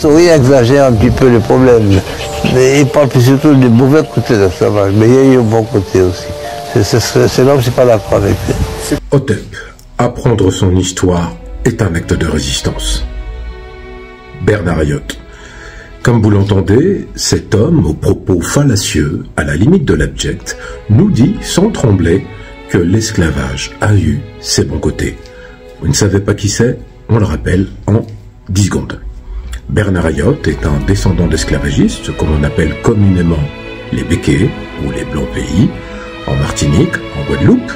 l'historien exagère un petit peu les problèmes. Mais il parle surtout du mauvais côté de l'esclavage. Mais il y a eu un bon côté aussi. C'est là où je ne suis pas d'accord avec lui. Hotep, apprendre son histoire est un acte de résistance. Bernard Ayotte. Comme vous l'entendez, cet homme, aux propos fallacieux, à la limite de l'abject, nous dit sans trembler que l'esclavage a eu ses bons côtés. Vous ne savez pas qui c'est? On le rappelle en 10 secondes. Bernard Ayotte est un descendant d'esclavagistes, comme on appelle communément les Békés ou les Blancs Pays, en Martinique, en Guadeloupe.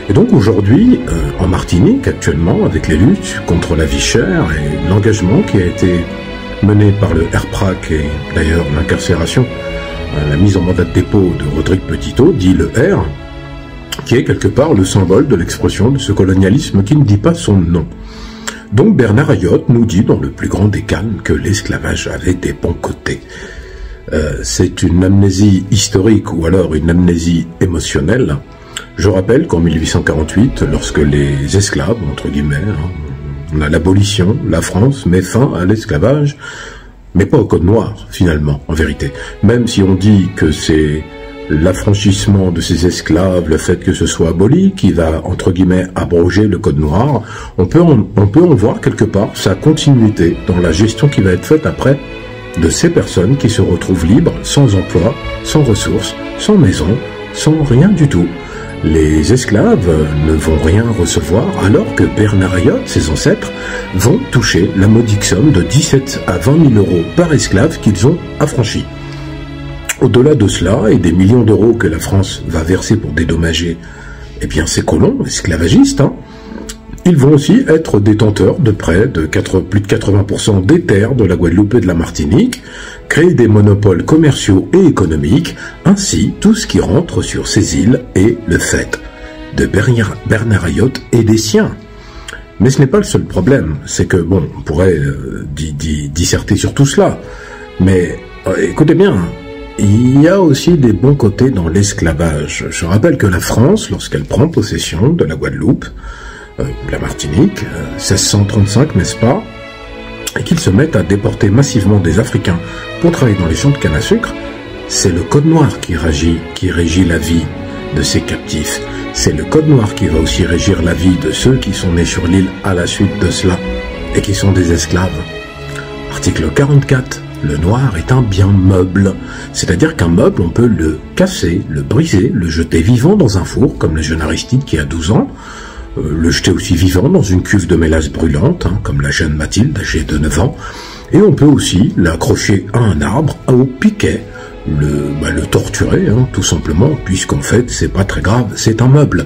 Et donc aujourd'hui, en Martinique, actuellement, avec les luttes contre la vie chère et l'engagement qui a été mené par le RPRAC et d'ailleurs l'incarcération, la mise en mandat de dépôt de Rodrigue Petitot, dit le R, qui est quelque part le symbole de l'expression de ce colonialisme qui ne dit pas son nom. Donc Bernard Ayotte nous dit dans le plus grand des calmes que l'esclavage avait des bons côtés. C'est une amnésie historique ou alors une amnésie émotionnelle. Je rappelle qu'en 1848, lorsque les esclaves, entre guillemets, on a l'abolition, la France met fin à l'esclavage, mais pas au code noir, finalement, en vérité. Même si on dit que c'est l'affranchissement de ces esclaves, le fait que ce soit aboli, qui va, entre guillemets, abroger le code noir, on peut en voir quelque part sa continuité dans la gestion qui va être faite après de ces personnes qui se retrouvent libres, sans emploi, sans ressources, sans maison, sans rien du tout. Les esclaves ne vont rien recevoir, alors que Bernard Ayotte, ses ancêtres, vont toucher la modique somme de 17 à 20 000 euros par esclave qu'ils ont affranchi. Au-delà de cela, et des millions d'euros que la France va verser pour dédommager ces colons esclavagistes, ils vont aussi être détenteurs de près de plus de 80% des terres de la Guadeloupe et de la Martinique, créer des monopoles commerciaux et économiques, ainsi tout ce qui rentre sur ces îles est le fait de Bernard Ayotte et des siens. Mais ce n'est pas le seul problème, c'est que, bon, on pourrait disserter sur tout cela, mais écoutez bien, il y a aussi des bons côtés dans l'esclavage. Je rappelle que la France, lorsqu'elle prend possession de la Guadeloupe, la Martinique, 1635, n'est-ce pas, et qu'ils se mettent à déporter massivement des Africains pour travailler dans les champs de canne à sucre, c'est le code noir qui régit la vie de ces captifs. C'est le code noir qui va aussi régir la vie de ceux qui sont nés sur l'île à la suite de cela, et qui sont des esclaves. Article 44. Le noir est un bien meuble, c'est-à-dire qu'un meuble, on peut le casser, le briser, le jeter vivant dans un four, comme le jeune Aristide qui a 12 ans, le jeter aussi vivant dans une cuve de mélasse brûlante, comme la jeune Mathilde, âgée de 9 ans, et on peut aussi l'accrocher à un arbre, au piquet, le torturer, tout simplement, puisqu'en fait, c'est pas très grave, c'est un meuble.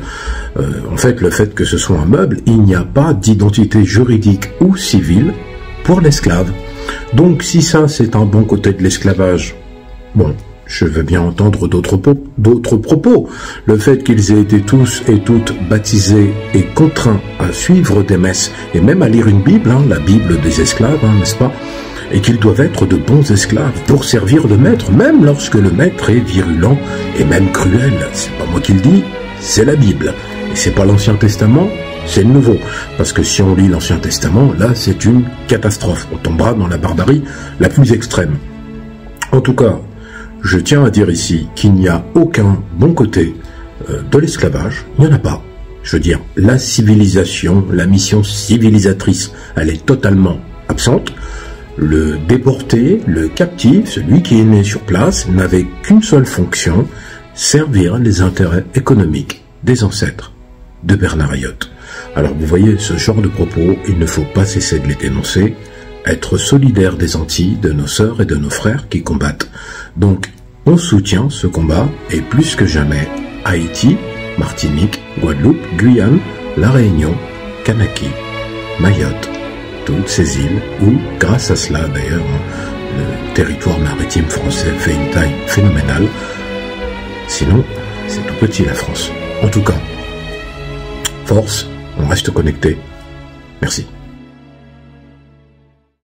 En fait, le fait que ce soit un meuble, il n'y a pas d'identité juridique ou civile pour l'esclave. Donc, si ça, c'est un bon côté de l'esclavage, bon, je veux bien entendre d'autres propos. Le fait qu'ils aient été tous et toutes baptisés et contraints à suivre des messes, et même à lire une Bible, la Bible des esclaves, n'est-ce pas, et qu'ils doivent être de bons esclaves pour servir de maître, même lorsque le maître est virulent et même cruel. C'est pas moi qui le dis, c'est la Bible. Et c'est pas l'Ancien Testament, c'est le Nouveau. Parce que si on lit l'Ancien Testament, là, c'est une catastrophe. On tombera dans la barbarie la plus extrême. En tout cas, je tiens à dire ici qu'il n'y a aucun bon côté de l'esclavage. Il n'y en a pas. Je veux dire, la civilisation, la mission civilisatrice, elle est totalement absente. Le déporté, le captif, celui qui est né sur place, n'avait qu'une seule fonction, servir les intérêts économiques des ancêtres de Bernard Ayotte. Alors vous voyez, ce genre de propos, il ne faut pas cesser de les dénoncer, être solidaire des Antilles, de nos sœurs et de nos frères qui combattent. Donc, on soutient ce combat, et plus que jamais, Haïti, Martinique, Guadeloupe, Guyane, La Réunion, Kanaki, Mayotte, toutes ces îles où, grâce à cela d'ailleurs, le territoire maritime français fait une taille phénoménale. Sinon, c'est tout petit la France. En tout cas, force, on reste connecté. Merci.